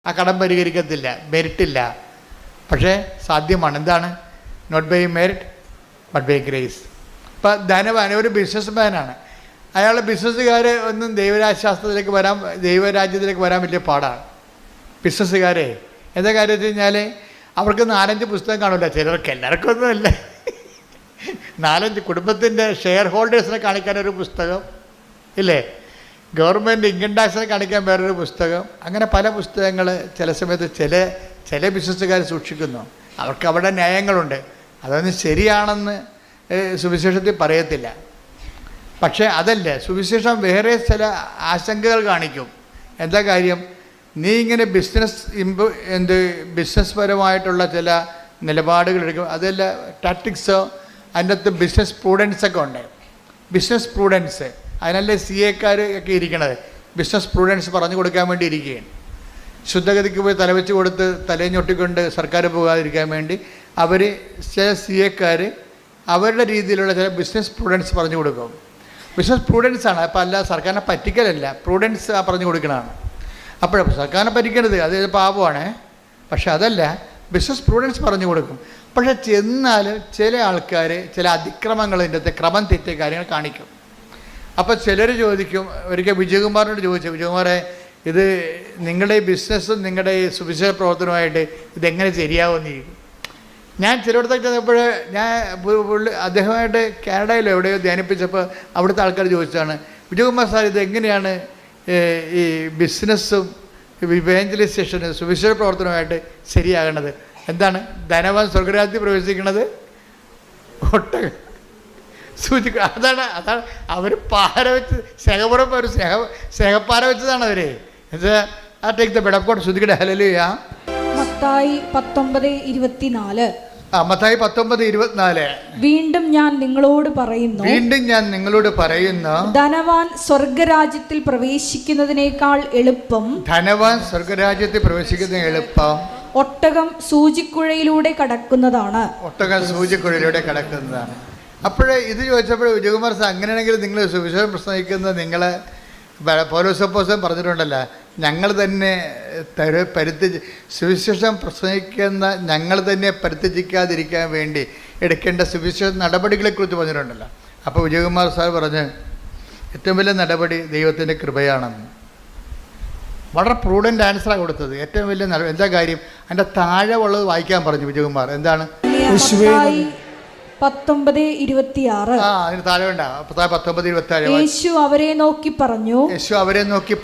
ആ കടം പരിഹരിക്കത്തില്ല, മെരിറ്റില്ല. പക്ഷേ സാധ്യമാണ്. എന്താണ്? Not by merit but by grace. ഇപ്പം ധനവാൻ ഒരു ബിസിനസ്മാനാണ്. അയാൾ ബിസിനസ്സുകാർ ഒന്നും ദൈവരാജ്യത്തിലേക്ക് വരാൻ വലിയ പാടാണ്. ബിസിനസ്സുകാരെ എന്താ കാര്യം വെച്ച് കഴിഞ്ഞാൽ അവർക്ക് 4-5 പുസ്തകം കാണില്ല. ചിലർക്ക്, എല്ലാവർക്കും ഒന്നുമല്ല, 4-5 കുടുംബത്തിൻ്റെ ഷെയർ ഹോൾഡേഴ്സിനെ കാണിക്കാനൊരു പുസ്തകം ഇല്ലേ, ഗവൺമെൻറ് ഇൻകം ടാക്സിനെ കാണിക്കാൻ വേറൊരു പുസ്തകം, അങ്ങനെ പല പുസ്തകങ്ങൾ ചില സമയത്ത് ചില ബിസിനസ്സുകാർ സൂക്ഷിക്കുന്നു. അവർക്ക് അവിടെ ന്യായങ്ങളുണ്ട്. അതൊന്നും ശരിയാണെന്ന് സുവിശേഷത്തിൽ പറയത്തില്ല. പക്ഷേ അതല്ല, സുവിശേഷം വേറെ ചില ആശങ്കകൾ കാണിക്കും. എന്താ കാര്യം? നീ ഇങ്ങനെ ബിസിനസ് പരമായിട്ടുള്ള ചില നിലപാടുകൾ എടുക്കും. അതല്ല ടാക്ടിക്സോ, അതിൻ്റെ അകത്ത് ബിസിനസ് പ്രൂഡൻസൊക്കെ ഉണ്ട്. ബിസിനസ് പ്രൂഡൻസ്, അതിനല്ലേ CA ഒക്കെ ഇരിക്കണത്. ബിസിനസ് പ്രൂഡൻസ് പറഞ്ഞു കൊടുക്കാൻ വേണ്ടി ഇരിക്കുകയാണ്. ശുദ്ധഗതിക്ക് പോയി തലവെച്ച് കൊടുത്ത് തലയും ഞൊട്ടിക്കൊണ്ട് സർക്കാർ പോകാതിരിക്കാൻ വേണ്ടി അവർ ചില CA അവരുടെ രീതിയിലുള്ള ചില ബിസിനസ് പ്രൂഡൻസ് പറഞ്ഞു കൊടുക്കും. ബിസിനസ് പ്രൂഡൻസാണ്. അപ്പോൾ അല്ല സർക്കാരിനെ പറ്റിക്കലല്ല, പ്രൂഡൻസ് പറഞ്ഞു കൊടുക്കണതാണ്. അപ്പോഴപ്പോൾ സർക്കാരിനെ പറ്റിക്കരുത്, അത് പാപമാണ്. പക്ഷെ അതല്ല, ബിസിനസ് പ്രൂഡൻസ് പറഞ്ഞു കൊടുക്കും. പക്ഷെ ചെന്നാൽ ചില ആൾക്കാർ ചില അതിക്രമങ്ങളിൻ്റെ അകത്ത് ക്രമം തെറ്റിയ കാര്യങ്ങൾ കാണിക്കും. അപ്പോൾ ചിലർ ചോദിക്കും, ഒരിക്കൽ വിജയകുമാറിനോട് ചോദിച്ചു, വിജയകുമാറെ ഇത് നിങ്ങളുടെ ഈ ബിസിനസ്സും നിങ്ങളുടെ ഈ സുവിശേഷ പ്രവർത്തനമായിട്ട് ഇതെങ്ങനെ ശരിയാവുമെന്ന് ചോദിക്കും. ഞാൻ ചിലയിടത്തൊക്കെ ചെന്നപ്പോൾ അദ്ദേഹമായിട്ട് കാനഡയിലോ എവിടെയോ ധ്യാനിപ്പിച്ചപ്പോൾ അവിടുത്തെ ആൾക്കാർ ചോദിച്ചതാണ്, വിജയകുമാർ സാർ ഇതെങ്ങനെയാണ് ഈ ബിസിനസ്സും ഇവാഞ്ചലൈസേഷനും സുവിശേഷ പ്രവർത്തനമായിട്ട് ശരിയാകണത്? എന്താണ്? ധനവാൻ സ്വർഗരാജ്യത്തിൽ പ്രവേശിക്കുന്നത് ഒട്ടകം സൂചിക്കുക. അതാണ് അവർ പാര വെച്ച് സ്നേഹപുറം ഒരു സ്നേഹപ്പാര വെച്ചതാണ് അവർ. ആ take the bed of God. ശ്രുതിക്കട്ടെ ഹല്ലേലൂയ. മത്തായി 19:24. മത്തായി 19:24. വീണ്ടും ഞാൻ നിങ്ങളോട് പറയുന്നു, ധനവാൻ സ്വർഗരാജ്യത്തിൽ പ്രവേശിക്കുന്നതിനേക്കാൾ എളുപ്പം ഒട്ടകം സൂചിക്കുഴയിലൂടെ കടക്കുന്നതാണ്. അപ്പോഴേ ഇത് ചോദിച്ചപ്പോൾ വിജയകുമാർ സാർ, അങ്ങനെയാണെങ്കിൽ നിങ്ങൾ സുവിശേഷം പ്രസംഗിക്കുന്ന നിങ്ങളെ പൗലോസപ്പോസ്തലൻ പറഞ്ഞിട്ടുണ്ടല്ലോ, ഞങ്ങൾ തന്നെ സുവിശേഷം പ്രസംഗിക്കുന്ന ഞങ്ങൾ തന്നെ പരിത്യജിക്കാതിരിക്കാൻ വേണ്ടി എടുക്കേണ്ട സുവിശേഷ നടപടികളെക്കുറിച്ച് പറഞ്ഞിട്ടുണ്ടല്ലോ. അപ്പോൾ വിജയകുമാർ സാർ പറഞ്ഞ് ഏറ്റവും വലിയ നടപടി ദൈവത്തിൻ്റെ കൃപയാണെന്ന്. വളരെ പ്രൂഡൻ്റ് ആൻസറാണ് കൊടുത്തത്. ഏറ്റവും വലിയ എന്താ കാര്യം? അതിൻ്റെ താഴെ ഉള്ളത് വായിക്കാൻ പറഞ്ഞു വിജയകുമാർ. എന്താണ്? 19:26. അതിന് താഴെ ഉണ്ടാവും. 19:26. യേശു അവരെ നോക്കി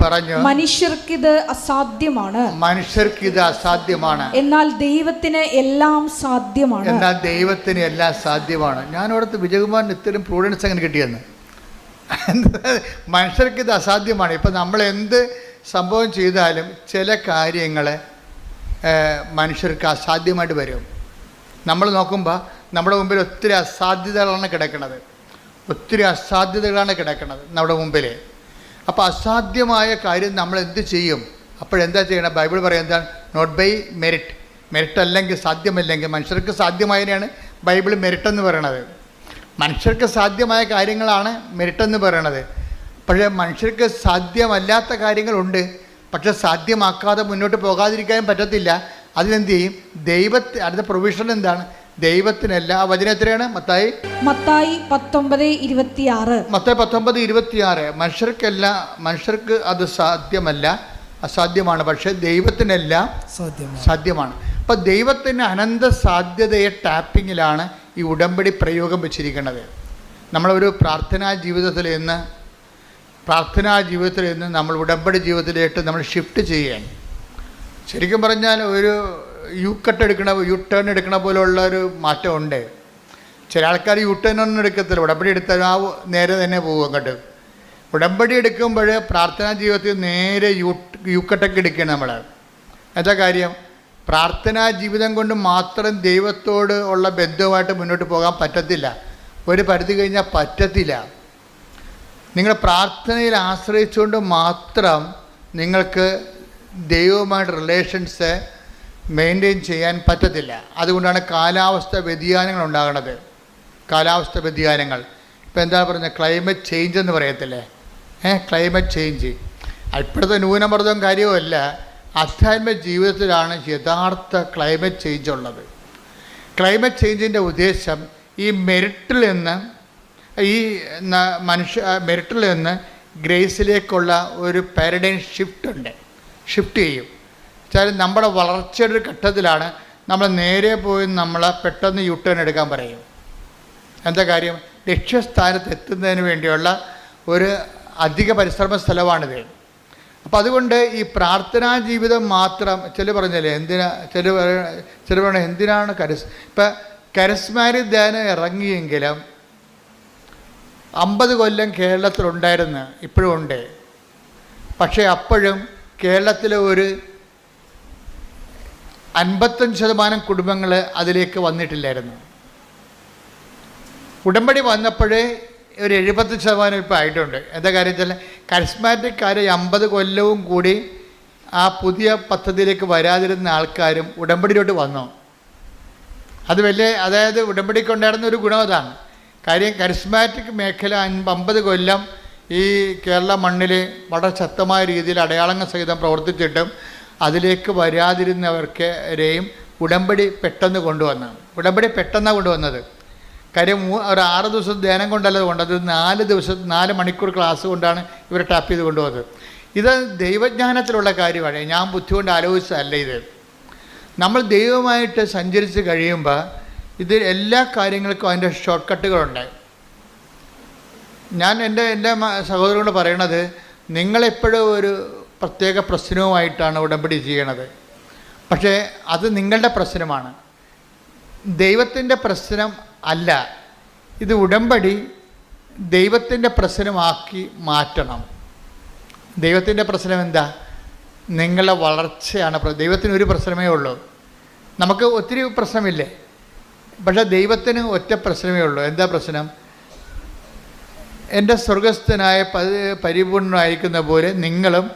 പറഞ്ഞു, മനുഷ്യർക്കിത് അസാധ്യമാണ്, എന്നാൽ ദൈവത്തിന് എല്ലാം സാധ്യമാണ്. ഞാൻ അവിടുത്തെ വിജയകുമാറിന് ഇത്തരം പ്രൂഡൻസ് അങ്ങനെ കിട്ടിയെന്ന്. മനുഷ്യർക്ക് ഇത് അസാധ്യമാണ്. ഇപ്പം നമ്മൾ എന്ത് സംഭവം ചെയ്താലും ചില കാര്യങ്ങൾ മനുഷ്യർക്ക് അസാധ്യമായിട്ട് വരും. നമ്മൾ നോക്കുമ്പോൾ നമ്മുടെ മുമ്പിൽ ഒത്തിരി അസാധ്യതകളാണ് കിടക്കുന്നത് നമ്മുടെ മുമ്പിൽ. അപ്പോൾ അസാധ്യമായ കാര്യം നമ്മൾ എന്ത് ചെയ്യും? അപ്പോഴെന്താ ചെയ്യണം? ബൈബിൾ പറയുന്നത് എന്താണ്? നോട്ട് ബൈ മെരിറ്റ് അല്ലെങ്കിൽ സാധ്യമല്ലെങ്കിൽ. മനുഷ്യർക്ക് സാധ്യമായതിനെയാണ് ബൈബിൾ മെരിറ്റ് എന്ന് പറയണത്. മനുഷ്യർക്ക് സാധ്യമായ കാര്യങ്ങളാണ് മെരിറ്റ് എന്ന് പറയണത്. പക്ഷേ മനുഷ്യർക്ക് സാധ്യമല്ലാത്ത കാര്യങ്ങളുണ്ട്. പക്ഷെ സാധ്യമാക്കാതെ മുന്നോട്ട് പോകാതിരിക്കാനും പറ്റത്തില്ല. അതിനെന്ത് ചെയ്യും? അടുത്ത പ്രൊവിഷൻ എന്താണ്? ദൈവത്തിനെല്ലാം. ആ വചനം എത്രയാണ്? മത്തായി 19:26. മനുഷ്യർക്ക് അത് അസാധ്യമാണ്, പക്ഷെ ദൈവത്തിനെല്ലാം സാധ്യമാണ്. അപ്പം ദൈവത്തിന് അനന്ത സാധ്യതയെ ടാപ്പിങ്ങിലാണ് ഈ ഉടമ്പടി പ്രയോഗം വെച്ചിരിക്കുന്നത്. നമ്മളൊരു പ്രാർത്ഥനാ ജീവിതത്തിൽ നിന്ന് നമ്മൾ ഉടമ്പടി ജീവിതത്തിലേക്ക് നമ്മൾ ഷിഫ്റ്റ് ചെയ്യാൻ, ശരിക്കും പറഞ്ഞാൽ ഒരു യു ടേൺ എടുക്കണ പോലുള്ള ഒരു മാറ്റമുണ്ട്. ചില ആൾക്കാർ യു ടേൺ ഒന്നും എടുക്കത്തില്ല. ഉടമ്പടി എടുത്താൽ നേരെ തന്നെ പോകും അങ്ങോട്ട്. ഉടമ്പടി എടുക്കുമ്പോൾ പ്രാർത്ഥനാ ജീവിതത്തിൽ നേരെ യു കട്ടൊക്കെ എടുക്കണം നമ്മൾ. എന്താ കാര്യം? പ്രാർത്ഥനാ ജീവിതം കൊണ്ട് മാത്രം ദൈവത്തോട് ഉള്ള ബന്ധവുമായിട്ട് മുന്നോട്ട് പോകാൻ പറ്റത്തില്ല. ഒരു പരിധി കഴിഞ്ഞാൽ പറ്റത്തില്ല. നിങ്ങൾ പ്രാർത്ഥനയിൽ ആശ്രയിച്ചുകൊണ്ട് മാത്രം നിങ്ങൾക്ക് ദൈവവുമായിട്ട് റിലേഷൻസ് മെയിൻറ്റെയിൻ ചെയ്യാൻ പറ്റത്തില്ല. അതുകൊണ്ടാണ് കാലാവസ്ഥ വ്യതിയാനങ്ങൾ ഉണ്ടാകുന്നത്. ഇപ്പോൾ എന്താ പറഞ്ഞത്? ക്ലൈമറ്റ് ചേഞ്ച് എന്ന് പറയത്തില്ലേ? Climate change. ഇപ്പോഴത്തെ ന്യൂനമർദ്ദം കാര്യവുമല്ല, ആധ്യാത്മിക ജീവിതത്തിലാണ് യഥാർത്ഥ ക്ലൈമറ്റ് ചേഞ്ച് ഉള്ളത്. ക്ലൈമറ്റ് ചേഞ്ചിൻ്റെ ഉദ്ദേശം ഈ മെരിറ്റിൽ നിന്ന് മെരിറ്റിൽ നിന്ന് ഗ്രേസിലേക്കുള്ള ഒരു പാരഡൈം ഷിഫ്റ്റ് ചെയ്യും. വെച്ചാൽ നമ്മുടെ വളർച്ചയുടെ ഒരു ഘട്ടത്തിലാണ് നമ്മൾ നേരെ പോയി നമ്മളെ പെട്ടെന്ന് യൂട്ടേൺ എടുക്കാൻ പറയും. എന്താ കാര്യം? ലക്ഷ്യസ്ഥാനത്ത് എത്തുന്നതിന് വേണ്ടിയുള്ള ഒരു അധിക പരിശ്രമ സ്ഥലമാണിത്. അപ്പം അതുകൊണ്ട് ഈ പ്രാർത്ഥനാ ജീവിതം മാത്രം പറഞ്ഞല്ലേ എന്തിനാണ് ഇപ്പം കരസ്മാരിക് ധ്യാനം ഇറങ്ങിയെങ്കിലും 50 കൊല്ലം കേരളത്തിലുണ്ടായിരുന്നു, ഇപ്പോഴും ഉണ്ട്. പക്ഷേ അപ്പോഴും കേരളത്തിലെ ഒരു 55% കുടുംബങ്ങൾ അതിലേക്ക് വന്നിട്ടില്ലായിരുന്നു. ഉടമ്പടി വന്നപ്പോഴേ ഒരു 70% ഇപ്പോൾ ആയിട്ടുണ്ട്. എന്താ കാര്യം വെച്ചാൽ കരിസ്മാറ്റിക്കാർ 50 കൊല്ലവും കൂടി ആ പുതിയ പദ്ധതിയിലേക്ക് വരാതിരുന്ന ആൾക്കാരും ഉടമ്പടിയിലോട്ട് വന്നു. അത് അതായത് ഉടമ്പടിക്കുണ്ടായിരുന്ന ഒരു ഗുണം അതാണ്. കാര്യം കരിസ്മാറ്റിക് മേഖല 50 കൊല്ലം ഈ കേരള മണ്ണിൽ വളരെ ശക്തമായ രീതിയിൽ അടയാളങ്ങൾ സഹിതം പ്രവർത്തിച്ചിട്ടും അതിലേക്ക് വരാതിരുന്നവർക്കെയും ഉടമ്പടി പെട്ടെന്ന് കൊണ്ടുവന്നത്. കാര്യം ഒരു 6 ദിവസം ധ്യാനം കൊണ്ടല്ല കൊണ്ടത്, 4 മണിക്കൂർ ക്ലാസ് കൊണ്ടാണ് ഇവരെ ടാപ്പ് ചെയ്ത് കൊണ്ടുപോകുന്നത്. ഇത് ദൈവജ്ഞാനത്തിലുള്ള കാര്യമാണ്, ഞാൻ ബുദ്ധി കൊണ്ട് ആലോചിച്ചതല്ല. ഇത് നമ്മൾ ദൈവമായിട്ട് സഞ്ചരിച്ച് കഴിയുമ്പോൾ ഇത് എല്ലാ കാര്യങ്ങൾക്കും അതിൻ്റെ ഷോർട്ട് കട്ടുകളുണ്ട്. ഞാൻ എൻ്റെ സഹോദരനോട് പറയണത്, നിങ്ങളെപ്പോഴും ഒരു പ്രത്യേക പ്രശ്നവുമായിട്ടാണ് ഉടമ്പടി ചെയ്യണത്. പക്ഷേ അത് നിങ്ങളുടെ പ്രശ്നമാണ്, ദൈവത്തിൻ്റെ പ്രശ്നം അല്ല. ഇത് ഉടമ്പടി ദൈവത്തിൻ്റെ പ്രശ്നമാക്കി മാറ്റണം. ദൈവത്തിൻ്റെ പ്രശ്നം എന്താ? നിങ്ങളുടെ വളർച്ചയാണ്. ദൈവത്തിന് ഒരു പ്രശ്നമേ ഉള്ളൂ. നമുക്ക് ഒത്തിരി പ്രശ്നമില്ലേ, പക്ഷേ ദൈവത്തിന് ഒറ്റ പ്രശ്നമേ ഉള്ളൂ. എന്താ പ്രശ്നം? എൻ്റെ സ്വർഗസ്ഥനായ പരിപൂർണമായിരിക്കുന്ന പോലെ നിങ്ങളും